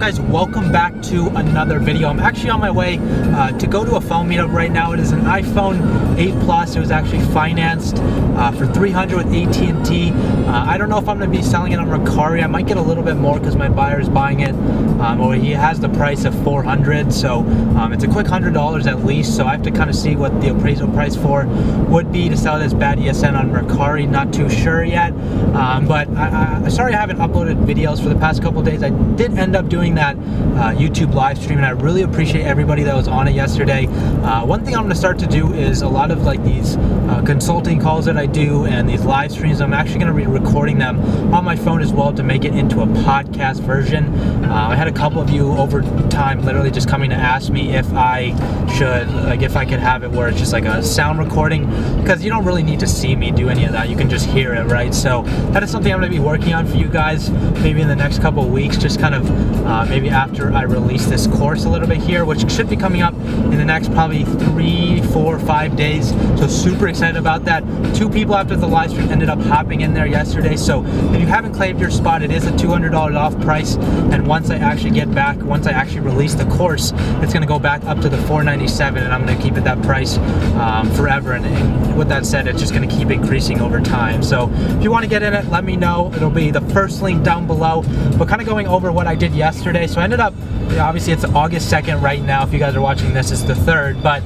guys? Welcome back to another video. I'm actually on my way to go to a phone meetup right now. It is an iPhone 8 Plus. It was actually financed for $300 with AT&T. I don't know if I'm going to be selling it on Mercari. I might get a little bit more because my buyer is buying it, or he has the price of $400, so it's a quick $100 at least. So I have to kind of see what the appraisal price for would be to sell it as bad ESN on Mercari. Not too sure yet, but sorry I haven't uploaded videos for the past couple days. I did end up doing that YouTube live stream, and I really appreciate everybody that was on it yesterday. One thing I'm going to start to do is a lot of like these consulting calls that I do and these live streams. I'm actually going to be recording them on my phone as well to make it into a podcast version. I had a couple of you over time literally just coming to ask me if I should, like, if I could have it where it's just like a sound recording, because you don't really need to see me do any of that. You can just hear it, right? So that is something I'm going to be working on for you guys maybe in the next couple of weeks, just kind of maybe after I release this course a little bit here, which should be coming up in the next probably 3, 4, 5 days. So super excited about that. 2 people after the live stream ended up hopping in there yesterday. So if you haven't claimed your spot, it is a $200 off price. And once I actually get back, once I actually release the course, it's going to go back up to the $497, and I'm going to keep it that price forever. And with that said, it's just going to keep increasing over time. So if you want to get in it, let me know. It'll be the first link down below. But kind of going over what I did yesterday. So I ended up, obviously it's August 2nd right now. If you guys are watching this, it's the 3rd, but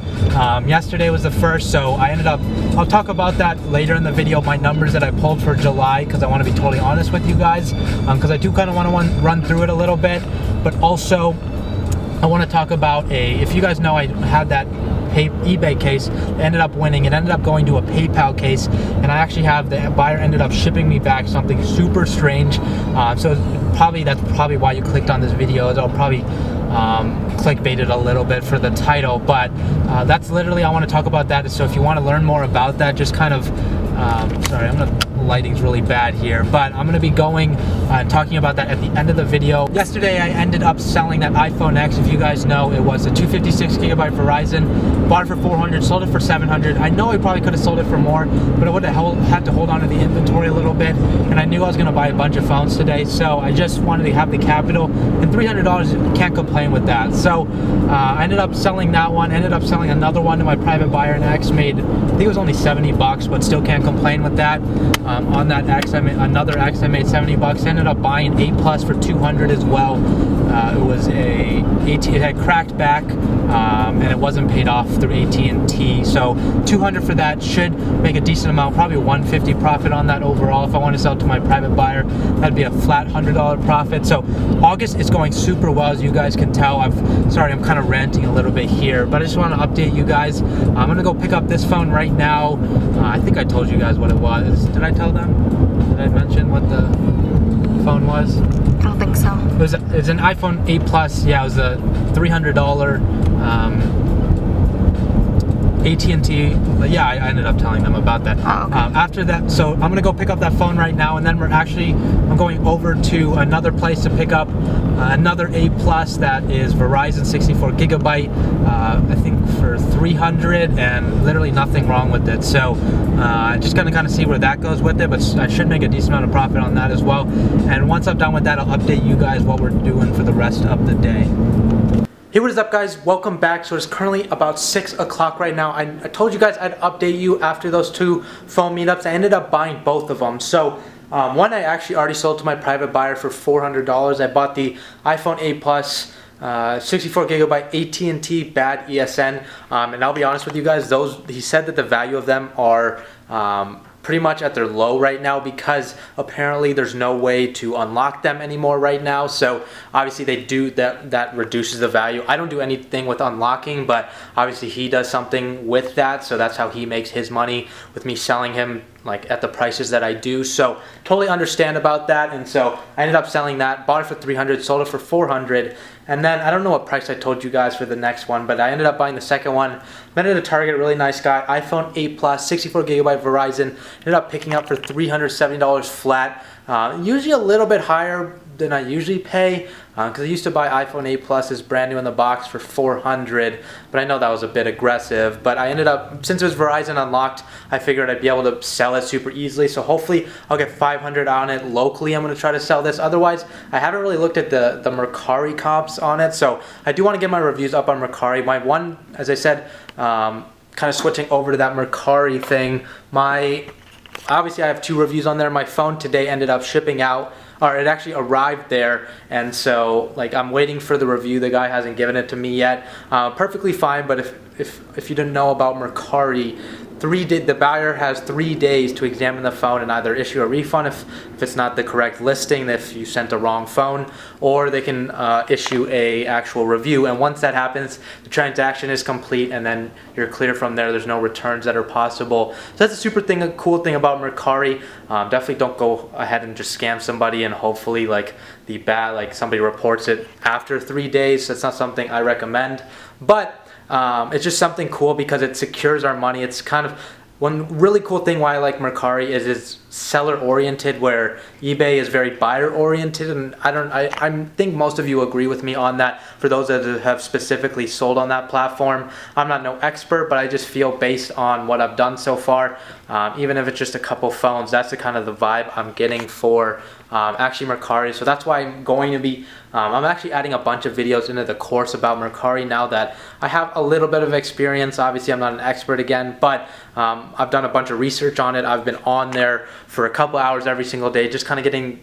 yesterday was the 1st. So I ended up, I'll talk about that later in the video, my numbers that I pulled for July, because I want to be totally honest with you guys, because I do kind of want to run through it a little bit. But also I want to talk about if you guys know, I had that eBay case, ended up winning. It ended up going to a PayPal case, and I actually have the buyer ended up shipping me back something super strange. So that's probably why you clicked on this video. It'll probably clickbaited a little bit for the title, but that's literally, I want to talk about that. So if you want to learn more about that, just kind of sorry, lighting's really bad here, but I'm gonna be going and talking about that at the end of the video. Yesterday I ended up selling that iPhone X. If you guys know, it was a 256GB Verizon. Bought it for $400, sold it for $700. I know I probably could have sold it for more, but I would have had to hold on to the inventory a little bit, and I knew I was gonna buy a bunch of phones today, so I just wanted to have the capital, and $300, can't complain with that. So I ended up selling that one, ended up selling another one to my private buyer, and X made, I think it was only 70 bucks, but still can't complain with that. On that X, I made another X, I made 70 bucks. Ended up buying 8 Plus for $200 as well. It was it had cracked back, and it wasn't paid off through AT&T. So $200 for that should make a decent amount, probably $150 profit on that overall. If I want to sell it to my private buyer, that'd be a flat $100 profit. So August is going super well, as you guys can tell. Sorry, I'm kind of ranting a little bit here, but I just want to update you guys. I'm gonna go pick up this phone right now. I think I told you guys what it was. Did I tell them? Did I mention what the phone was? I don't think so. It's an iPhone 8 Plus. Yeah, it was a $300 AT&T. Yeah, I ended up telling them about that. Oh, okay. After that, so I'm gonna go pick up that phone right now, and then I'm going over to another place to pick up another 8 Plus that is Verizon 64GB. I think for $300, and literally nothing wrong with it. So just gonna kind of see where that goes with it, but I should make a decent amount of profit on that as well. And once I'm done with that, I'll update you guys what we're doing for the rest of the day. Hey, what is up, guys? Welcome back. So it's currently about 6 o'clock right now. I told you guys I'd update you after those 2 phone meetups. I ended up buying both of them. So one I actually already sold to my private buyer for $400. I bought the iPhone 8 Plus 64GB AT&T bad ESN, and I'll be honest with you guys, he said that the value of them are pretty much at their low right now, because apparently there's no way to unlock them anymore right now. So obviously they do that reduces the value. I don't do anything with unlocking, but obviously he does something with that, so that's how he makes his money, with me selling him like at the prices that I do. So totally understand about that. And so I ended up selling that, bought it for $300, sold it for $400, and then I don't know what price I told you guys for the next one, but I ended up buying the second one. Met at a Target, really nice guy, iPhone 8 Plus 64GB Verizon. Ended up picking up for $370 flat. Usually a little bit higher, than I usually pay, because I used to buy iPhone 8 Pluses brand new in the box for $400, but I know that was a bit aggressive. But I ended up, since it was Verizon unlocked, I figured I'd be able to sell it super easily. So hopefully I'll get 500 on it locally. I'm going to try to sell this. Otherwise, I haven't really looked at the Mercari comps on it, so I do want to get my reviews up on Mercari. My one, as I said, kind of switching over to that Mercari thing, obviously I have 2 reviews on there. My phone today ended up shipping out, or it actually arrived there, and so like I'm waiting for the review. The guy hasn't given it to me yet. Perfectly fine, but if you didn't know about Mercari, the buyer has 3 days to examine the phone and either issue a refund if it's not the correct listing, if you sent the wrong phone, or they can issue a actual review. And once that happens, the transaction is complete, and then you're clear from there. There's no returns that are possible. So that's a cool thing about Mercari. Definitely don't go ahead and just scam somebody and hopefully somebody reports it after 3 days. That's not something I recommend, but it's just something cool because it secures our money. It's kind of one really cool thing why I like Mercari is it's seller oriented, where eBay is very buyer oriented, and I think most of you agree with me on that. For those that have specifically sold on that platform, I'm not no expert, but I just feel based on what I've done so far, even if it's just a couple phones, that's the kind of the vibe I'm getting for actually Mercari. So that's why I'm going to be I'm actually adding a bunch of videos into the course about Mercari now that I have a little bit of experience. Obviously I'm not an expert again, but I've done a bunch of research on it. I've been on there for a couple hours every single day, just kind of getting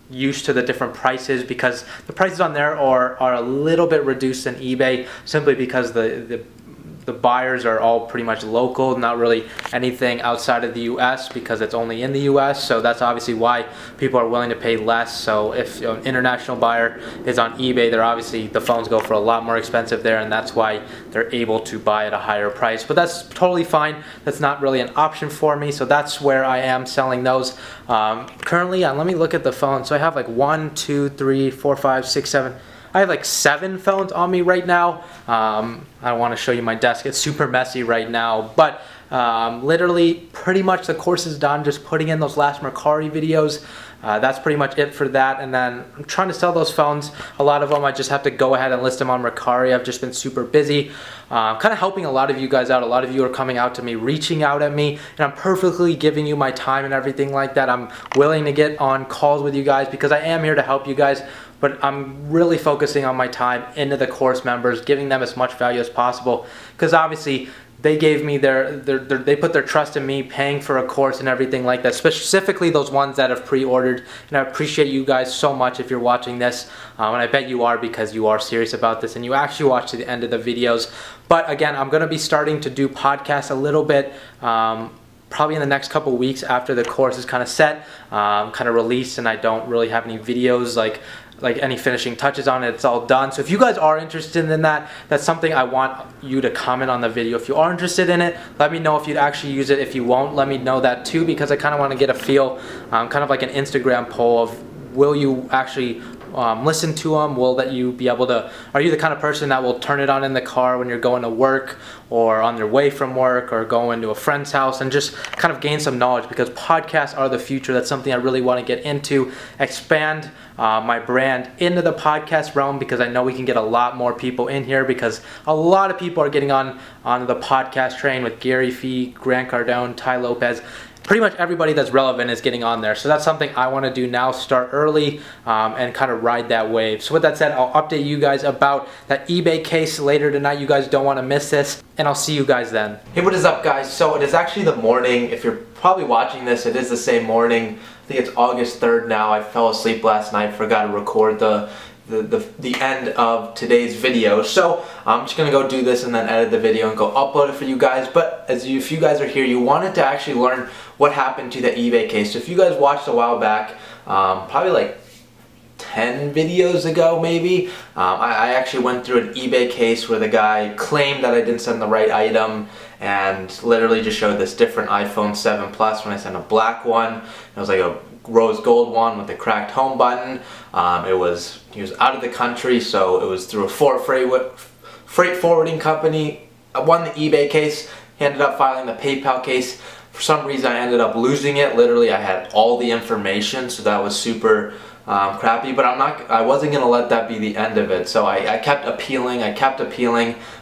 used to the different prices, because the prices on there are a little bit reduced than eBay, simply because the buyers are all pretty much local, not really anything outside of the US, because it's only in the US. So that's obviously why people are willing to pay less. So if an international buyer is on eBay, the phones go for a lot more expensive there, and that's why they're able to buy at a higher price. But that's totally fine. That's not really an option for me. So that's where I am selling those. Currently, let me look at the phone. So I have like 1, 2, 3, 4, 5, 6, 7. I have like 7 phones on me right now. I want to show you my desk. It's super messy right now, but literally pretty much the course is done. Just putting in those last Mercari videos. That's pretty much it for that. And then I'm trying to sell those phones. A lot of them I just have to go ahead and list them on Mercari. I've just been super busy. Kind of helping a lot of you guys out. A lot of you are coming out to me, reaching out at me, and I'm perfectly giving you my time and everything like that. I'm willing to get on calls with you guys because I am here to help you guys. But I'm really focusing on my time into the course members, giving them as much value as possible, because obviously they gave me they put their trust in me, paying for a course and everything like that, specifically those ones that have pre-ordered. And I appreciate you guys so much if you're watching this, and I bet you are, because you are serious about this and you actually watch to the end of the videos. But again, I'm going to be starting to do podcasts a little bit, probably in the next couple weeks after the course is kind of set, kind of released, and I don't really have any videos like any finishing touches on it. It's all done. So if you guys are interested in that, that's something I want you to comment on the video. If you are interested in it, let me know if you'd actually use it. If you won't, let me know that too, because I kind of want to get a feel, kind of like an Instagram poll of, will you actually listen to them? Will you be able to, are you the kind of person that will turn it on in the car when you're going to work, or on your way from work, or going to a friend's house, and just kind of gain some knowledge? Because podcasts are the future. That's something I really want to get into, expand my brand into the podcast realm, because I know we can get a lot more people in here, because a lot of people are getting on the podcast train with Gary Fee, Grant Cardone, Ty Lopez. Pretty much everybody that's relevant is getting on there. So that's something I want to do now, start early, and kind of ride that wave. So with that said, I'll update you guys about that eBay case later tonight. You guys don't want to miss this, and I'll see you guys then. Hey, what is up, guys? So it is actually the morning. If you're probably watching this, it is the same morning. I think it's August 3rd now. I fell asleep last night, forgot to record the end of today's video. So I'm just gonna go do this and then edit the video and go upload it for you guys. But if you guys are here, you wanted to actually learn what happened to the eBay case. So if you guys watched a while back, probably like 10 videos ago maybe, I actually went through an eBay case where the guy claimed that I didn't send the right item, and literally just showed this different iPhone 7 Plus when I sent a black one. It was like a rose gold one with a cracked home button. He was out of the country, so it was through a freight forwarding company. I won the eBay case. He ended up filing the PayPal case. For some reason I ended up losing it. Literally I had all the information, so that was super crappy, but I wasn't gonna let that be the end of it. So I kept appealing,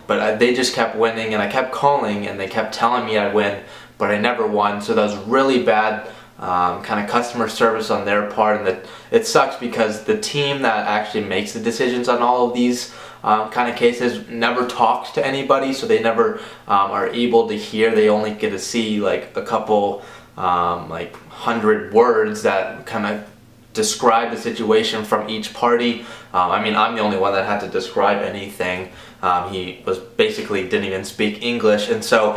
but they just kept winning, and I kept calling and they kept telling me I'd win, but I never won. So that was really bad kind of customer service on their part, and that it sucks because the team that actually makes the decisions on all of these kind of cases never talks to anybody, so they never are able to hear. They only get to see like a couple like 100 words that kind of describe the situation from each party. I mean, I'm the only one that had to describe anything. He was basically didn't even speak English, and so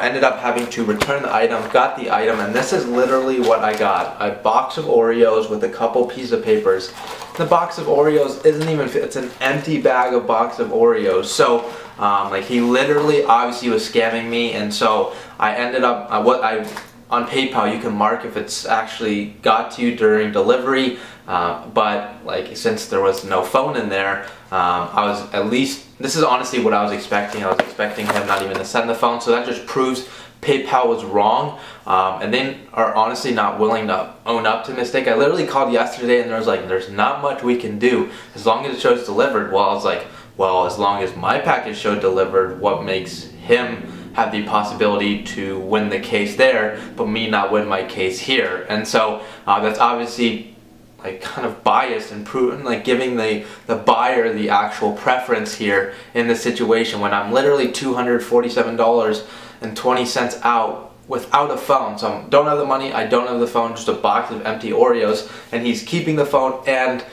ended up having to return the item, got the item, and this is literally what I got. A box of Oreos with a couple pieces of papers. The box of Oreos isn't even, it's an empty bag of box of Oreos. So like he literally obviously was scamming me, and so I ended up, on PayPal you can mark if it's actually got to you during delivery, but like since there was no phone in there, I was at least, this is honestly what I was expecting. I was expecting him not even to send the phone, so that just proves PayPal was wrong, and they are honestly not willing to own up to mistake. I literally called yesterday and there was like, there's not much we can do as long as it shows delivered. Well, I was like, well, as long as my package showed delivered, what makes him have the possibility to win the case there, but me not win my case here? And so that's obviously like kind of biased and proven, like giving the buyer the actual preference here in this situation when I'm literally $247.20 out without a phone. So I don't have the money, I don't have the phone, just a box of empty Oreos, and he's keeping the phone and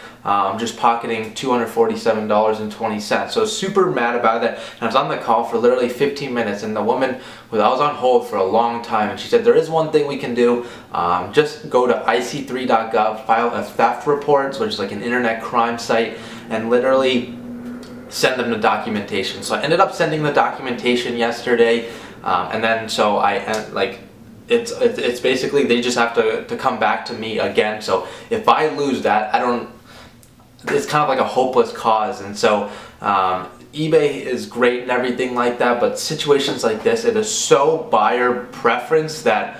just pocketing $247.20. So super mad about that. And I was on the call for literally 15 minutes, and the woman, I was on hold for a long time, and she said, there is one thing we can do. Just go to ic3.gov, file a theft report, which is like an internet crime site, and literally send them the documentation. So I ended up sending the documentation yesterday, and then so it's basically they just have to come back to me again. So if I lose that, it's kind of like a hopeless cause. And so eBay is great and everything like that, but situations like this, it is so buyer preference that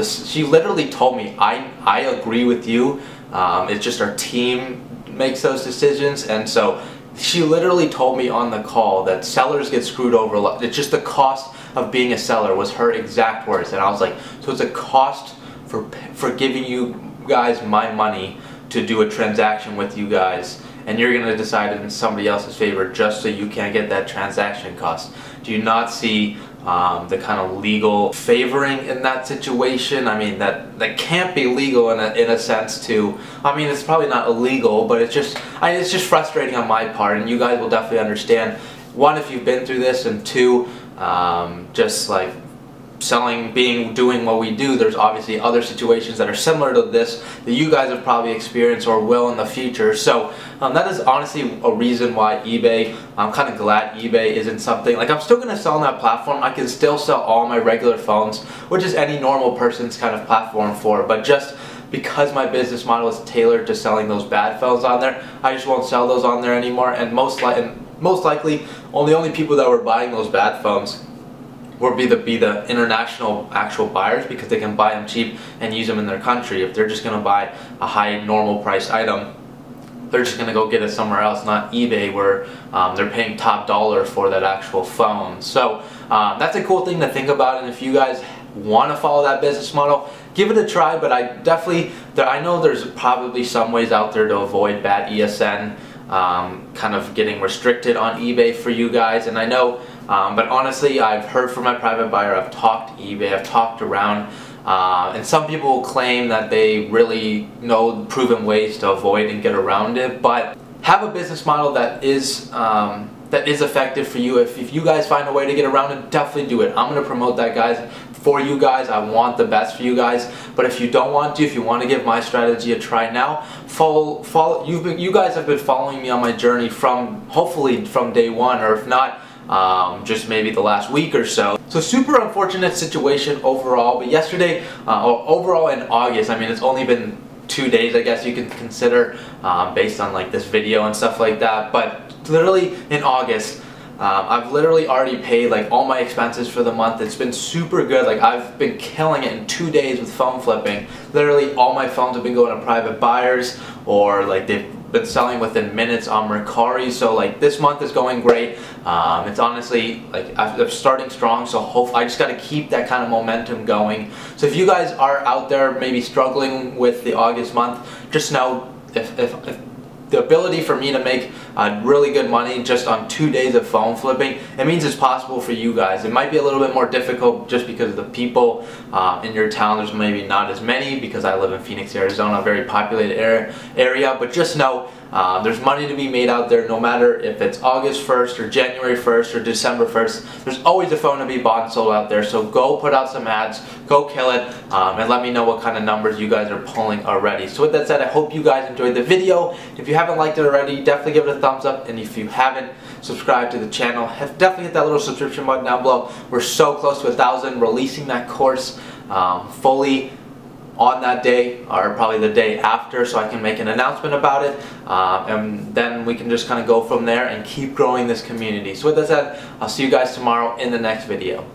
she literally told me, I agree with you, it's just our team makes those decisions. And so she literally told me on the call that sellers get screwed over. It's just the cost of being a seller, was her exact words. And I was like, so it's a cost for giving you guys my money to do a transaction with you guys, and you're going to decide it in somebody else's favor just so you can't get that transaction cost. Do you not see the kind of legal favoring in that situation? I mean, that can't be legal in a sense too. I mean, it's probably not illegal, but it's just frustrating on my part, and you guys will definitely understand. One, if you've been through this, and two, just like doing what we do, there's obviously other situations that are similar to this that you guys have probably experienced or will in the future. So that is honestly a reason why eBay, I'm kind of glad eBay isn't something, like I'm still going to sell on that platform. I can still sell all my regular phones, which is any normal person's kind of platform for, but just because my business model is tailored to selling those bad phones on there, I just won't sell those on there anymore. And most likely, the only people that were buying those bad phones would be the international actual buyers, because they can buy them cheap and use them in their country. If they're just going to buy a high normal price item, they're just going to go get it somewhere else, not eBay, where they're paying top dollar for that actual phone. So that's a cool thing to think about, and if you guys want to follow that business model, give it a try. But I know there's probably some ways out there to avoid bad ESN kind of getting restricted on eBay for you guys, and I know, but honestly, I've heard from my private buyer, I've talked to eBay, I've talked around, and some people claim that they really know proven ways to avoid and get around it. But have a business model that is effective for you. If you guys find a way to get around it, definitely do it. I'm going to promote that, guys, for you guys. I want the best for you guys. But if you don't want to, if you want to give my strategy a try now, follow. You guys have been following me on my journey hopefully from day one, or if not, just maybe the last week or so. So super unfortunate situation overall. But yesterday, overall in August, I mean, it's only been 2 days, I guess you can consider, based on like this video and stuff like that. But literally in August, I've literally already paid like all my expenses for the month. It's been super good. Like I've been killing it in 2 days with phone flipping. Literally all my phones have been going to private buyers, or like they've been selling within minutes on Mercari. So like this month is going great. It's honestly like I'm starting strong, so I just got to keep that kind of momentum going. So if you guys are out there maybe struggling with the August month, just know if the ability for me to make really good money just on 2 days of phone flipping, it means it's possible for you guys. It might be a little bit more difficult just because the people in your town, there's maybe not as many, because I live in Phoenix, Arizona, a very populated area, but just know there's money to be made out there, no matter if it's August 1st or January 1st or December 1st. There's always a phone to be bought and sold out there, so go put out some ads, go kill it, and let me know what kind of numbers you guys are pulling already. So with that said, I hope you guys enjoyed the video. If you haven't liked it already, definitely give it a thumbs up, and if you haven't subscribed to the channel, definitely hit that little subscription button down below. We're so close to 1,000, releasing that course fully on that day, or probably the day after, so I can make an announcement about it, and then we can just kind of go from there and keep growing this community. So with that said, I'll see you guys tomorrow in the next video.